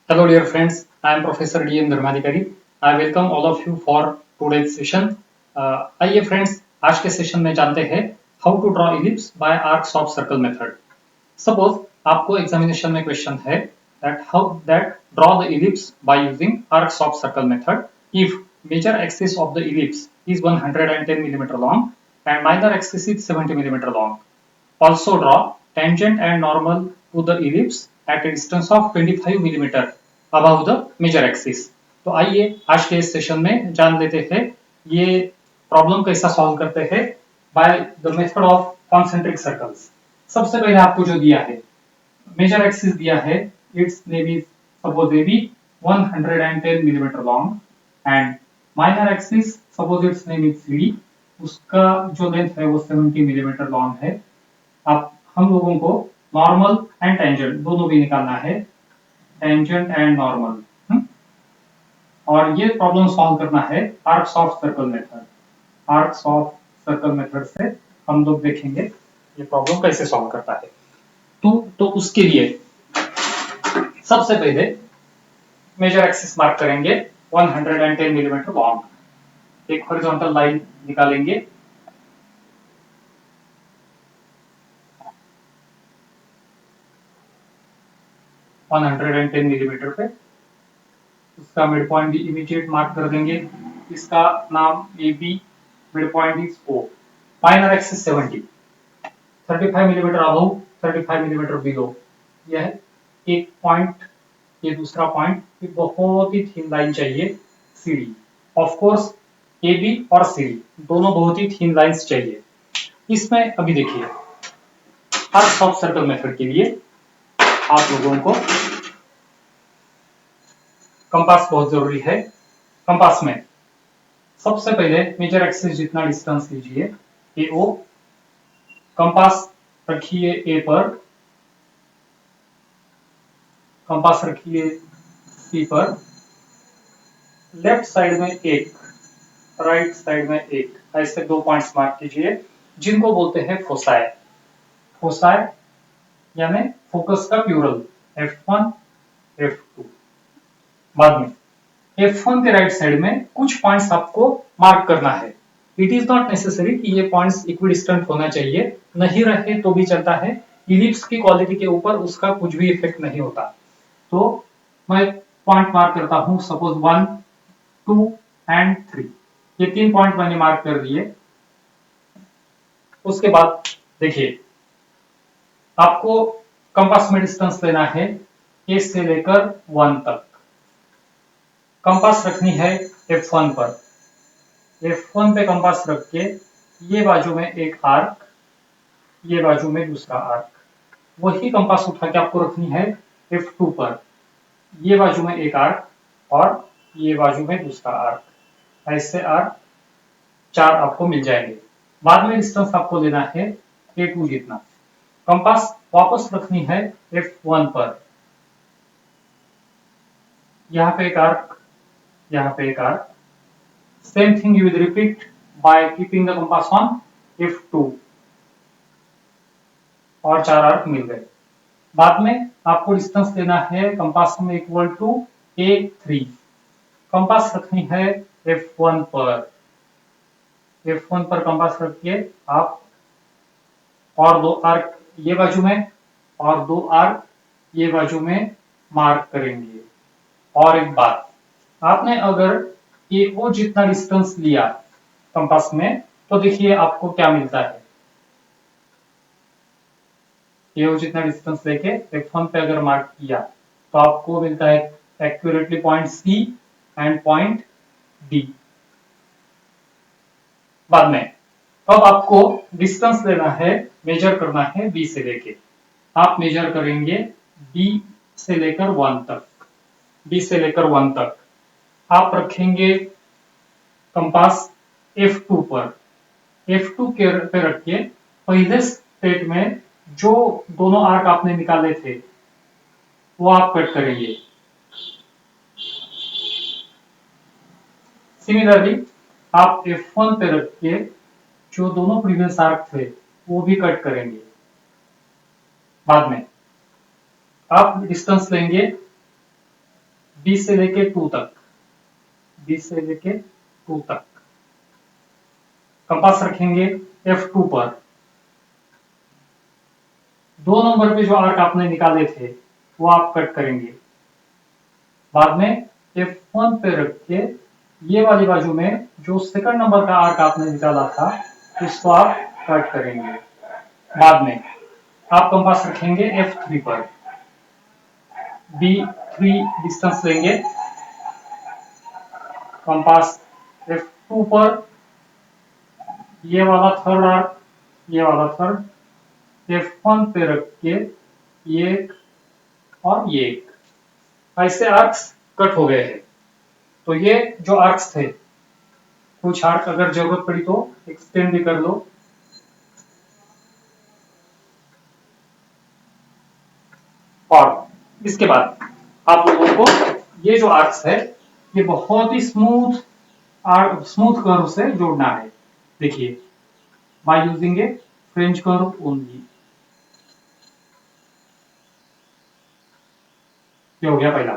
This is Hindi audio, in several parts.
Hello dear friends, I am Professor D.M. Dharmadikari. I welcome all of you for today's session. आइए friends, आज के सेशन में जानते हैं how to draw ellipse by arcs of circle method. Suppose आपको एग्जामिनेशन में क्वेश्चन है that draw the ellipse by using arcs of circle method if major axis of the ellipse is 110 mm long and minor axis is 70 mm long. Also draw tangent and normal to the ellipse at a distance of 25 mm above the major axis. तो आइए आज के इस सेशन में जान लेते हैं ये प्रॉब्लम कैसा सॉल्व करते हैं by the method of concentric circles. सबसे पहले आपको जो दिया है मेजर एक्सिस दिया है, its name is suppose A B 110 mm long and minor axis suppose its name is C D, उसका जो लेंथ है वो 70 mm लॉन्ग है। अब हम लोगों को नॉर्मल एंड टेंजेंट दोनों भी निकालना है, टेंजेंट एंड नॉर्मल, और ये प्रॉब्लम सॉल्व करना है arcs of circle method. Arcs of circle method से हम लोग देखेंगे ये प्रॉब्लम कैसे सॉल्व करता है। तो उसके लिए सबसे पहले मेजर एक्सिस मार्क करेंगे 110 mm लॉन्ग, एक हॉरिजॉन्टल लाइन निकालेंगे। वन 110 मिलीमीटर पे उसका मिड पॉइंट भी इमीडिएट मार्क कर देंगे। इसका नाम A B, mid point is O. Minor axis 70, 35 millimetre above, 35 millimetre below. यह एक पॉइंट, ये दूसरा पॉइंट, ये बहुत ही थिन लाइन चाहिए C D. Of course A B और सी डी दोनों बहुत ही थिन लाइंस चाहिए। इसमें अभी देखिए आर्क्स ऑफ सर्कल मेथड के लिए आप लोगों को कंपास बहुत जरूरी है। कंपास में सबसे पहले मेजर एक्सिस जितना डिस्टेंस लीजिए ए ओ, कंपास रखिए ए पर, कंपास रखिए सी पर, लेफ्ट साइड में एक, राइट साइड में एक, ऐसे दो पॉइंट्स मार्क कीजिए जिनको बोलते हैं फोसाई। फोसाई यानी फोकस का प्लूरल, F1 F2। बाद में F1 के राइट साइड में कुछ पॉइंट्स आपको मार्क करना है। इट इज नॉट नेसेसरी कि ये पॉइंट्स इक्विडिस्टेंट होना चाहिए, नहीं रहे तो भी चलता है। इलिप्स की क्वालिटी के ऊपर उसका कुछ भी इफेक्ट नहीं होता। तो मैं पॉइंट मार्क करता हूं, सपोज 1, 2 एंड 3। ये 3 पॉइंट मैंने मार्क कर दिए। उसके बाद देखिए आपको कंपास में डिस्टेंस लेना है ए से लेकर 1 तक। कंपास रखनी है F1 पर, F1 पे कंपास रख के ये बाजू में एक आर्क, ये बाजू में दूसरा आर्क। वही कंपास उठा के आपको रखनी है F2 पर, ये बाजू में एक आर्क और ये बाजू में दूसरा आर्क। ऐसे आर्क 4 आपको मिल जाएंगे। बाद में डिस्टेंस आपको लेना है A2 जितना। कंपास वापस रखनी है F1 पर, यहाँ पे एक आर्क, यहाँ पे एक arc. Same thing you will repeat by keeping the compass on F2 और 4 आर्क मिल गए। बाद में आपको डिस्टेंस लेना है कंपास में इक्वल टू A3। कंपास रखनी है F1 पर, F1 पर कंपास रखिए आप, और 2 आर्क ये बाजू में और 2 आर्क ये बाजू में मार्क करेंगे। और एक बात, आपने अगर AO जितना डिस्टेंस लिया कंपास में तो देखिए आपको क्या मिलता है। AO जितना डिस्टेंस लेके F1 पे अगर मार्क किया तो आपको मिलता है accurately point C and point D। बाद में अब आपको डिस्टेंस लेना है, मेजर करना है B से लेके। आप मेजर करेंगे B से लेकर 1 तक, B से लेकर 1 तक। आप रखेंगे कंपास F2 पर, F2 के पे रख के पहले स्टेट में जो दोनों आर्क आपने निकाले थे वो आप कट करेंगे। सिमिलरली आप F1 पे रख के जो दोनों प्रीवियस आर्क थे वो भी कट करेंगे। बाद में आप डिस्टेंस लेंगे बी से लेके 2 तक, बी से लेके 2 तक कंपास रखेंगे F2 पर। 2 नंबर पे जो आर्क आपने निकाले थे वो आप कट करेंगे। बाद में F1 पे रख के ये वाली बाजू में जो सेकंड नंबर का आर्क आपने निकाला था इसको आप कट करेंगे। बाद में आप कंपास रखेंगे F3 पर, B3 डिस्टेंस लेंगे, कंपास F2 पर, ये वाला थर्ड आर्क, ये वाला थर्ड, F1 पे रख के ये एक और ये एक, ऐसे आर्क्स कट हो गए हैं। तो ये जो आर्क्स थे, कुछ आर्क अगर जरूरत पड़ी तो एक्सटेंड भी कर लो। और इसके बाद आप लोगों को ये जो आर्क्स है ये बहुत ही स्मूथ कर्व से जोड़ना है। देखिए, by using A French curve only. ये हो गया पहला।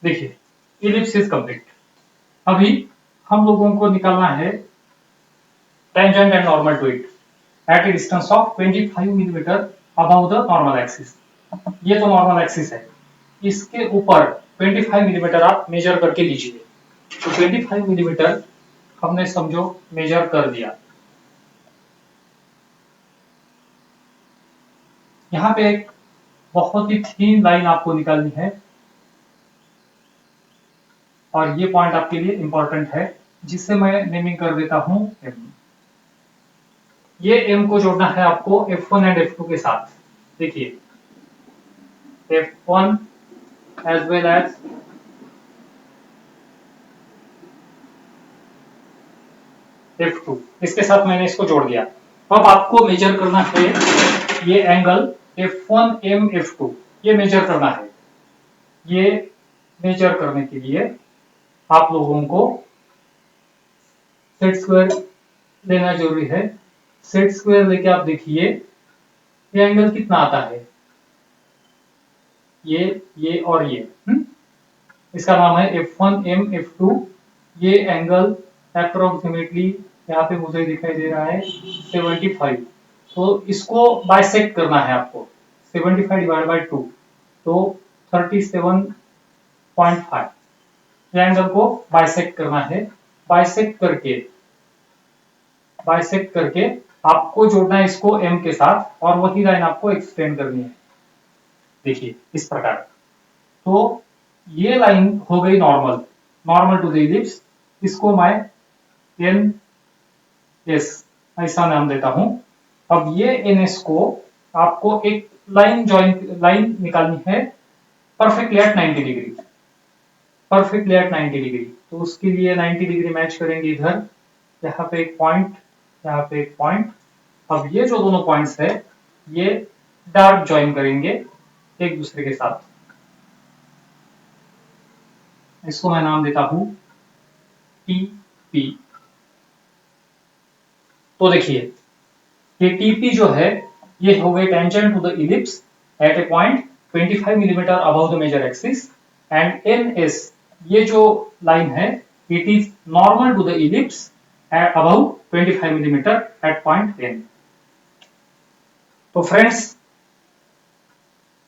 देखिए, इलिप्स इज कंप्लीट। अभी हम लोगों को निकालना है tangent and normal to it at a distance of 25 millimetre above the normal axis. ये तो नॉर्मल एक्सिस है, इसके ऊपर 25 मिलीमीटर आप मेजर करके लीजिए। तो 25 मिलीमीटर हमने समझो मेजर कर दिया। यहाँ पे एक बहुत ही थीन लाइन आपको निकालनी है और ये पॉइंट आपके लिए इंपॉर्टेंट है, जिसे मैं नेमिंग कर देता हूं M। ये M को जोड़ना है आपको F1 एंड F2 के साथ। देखिए, F1 as well as F2, इसके साथ मैंने इसको जोड़ दिया। अब आपको मेजर करना है ये एंगल F1M F2, ये मेजर करना है। ये मेजर करने के लिए आप लोगों को सेट स्क्वायर लेना जरूरी है। सेट स्क्वायर लेके आप देखिए ये एंगल कितना आता है, ये और ये। इसका नाम है F1M F2। ये एंगल अप्रोक्सीमेटली यहाँ पे मुझे दिखाई दे रहा है 75। तो इसको बाइसेक्ट करना है आपको, 75 डिवाइड बाय 2 तो 37.5। ये एंगल को बाइसेक्ट करना है। बाइसेक्ट करके आपको जोड़ना है इसको M के साथ और वही लाइन आपको एक्सटेंड करनी है। देखिए इस प्रकार। तो ये लाइन हो गई नॉर्मल टू द इलिप्स। इसको मैं NS ऐसा नाम देता हूं। अब ये NS को आपको एक लाइन निकालनी है perfectly at 90 degree, perfectly at 90 degree. तो उसके लिए 90 डिग्री मैच करेंगे इधर, यहाँ पे एक पॉइंट, यहाँ पे एक पॉइंट। अब ये जो दोनों पॉइंट्स है ये डार्क ज्वाइन करेंगे एक दूसरे के साथ। इसको मैं नाम देता हूं TP। तो देखिए ये TP जो है ये हो गए tangent to the ellipse at a point 25 millimetre above the major axis, and NS ये जो लाइन है it is normal to the ellipse above 25 millimetre at point N। तो फ्रेंड्स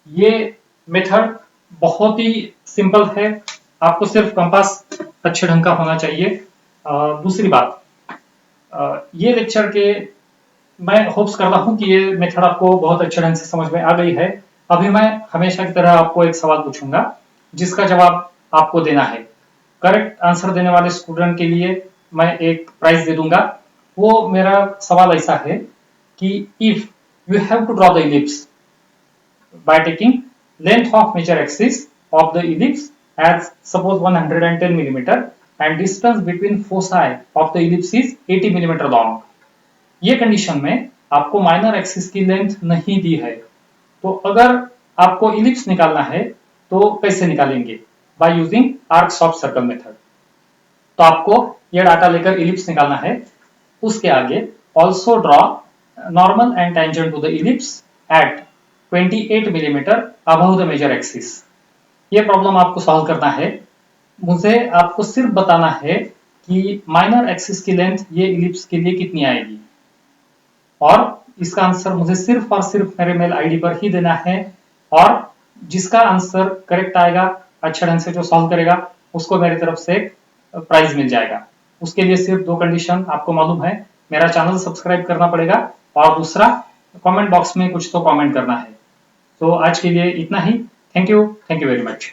ये मेथड बहुत ही सिंपल है, आपको सिर्फ कंपास अच्छे ढंग का होना चाहिए। दूसरी बात, ये लेक्चर के मैं होप्स करता हूं कि ये मेथड आपको बहुत अच्छे ढंग से समझ में आ गई है। अभी मैं हमेशा की तरह आपको एक सवाल पूछूंगा जिसका जवाब आपको देना है। करेक्ट आंसर देने वाले स्टूडेंट के लिए मैं एक प्राइज दे दूंगा। वो मेरा सवाल ऐसा है कि if you have to draw the ellipse by taking length of major axis of the ellipse as suppose 110 millimeter and distance between foci of the ellipse is 80 millimeter long। ये कंडीशन में आपको माइनर एक्सिस की लेंथ नहीं दी है, तो अगर आपको इलिप्स निकालना है तो कैसे निकालेंगे? By using arcs of circle method. तो आपको ये डाटा लेकर इलिप्स निकालना है। उसके आगे also draw normal and tangent to the ellipse at 28 millimetre above the major axis. ये प्रॉब्लम आपको सॉल्व करना है। मुझे आपको सिर्फ बताना है कि माइनर एक्सिस की लेंथ ये इलिप्स के लिए कितनी आएगी, और इसका आंसर मुझे सिर्फ और सिर्फ मेरे मेल आईडी पर ही देना है। और जिसका आंसर करेक्ट आएगा, अच्छे ढंग से जो सॉल्व करेगा, उसको मेरी तरफ से प्राइज मिल जाएगा। उसके लिए सिर्फ 2 कंडीशन आपको मालूम है। मेरा चैनल सब्सक्राइब करना पड़ेगा और दूसरा कमेंट बॉक्स में कुछ तो कमेंट करना है। तो आज के लिए इतना ही। Thank you very much.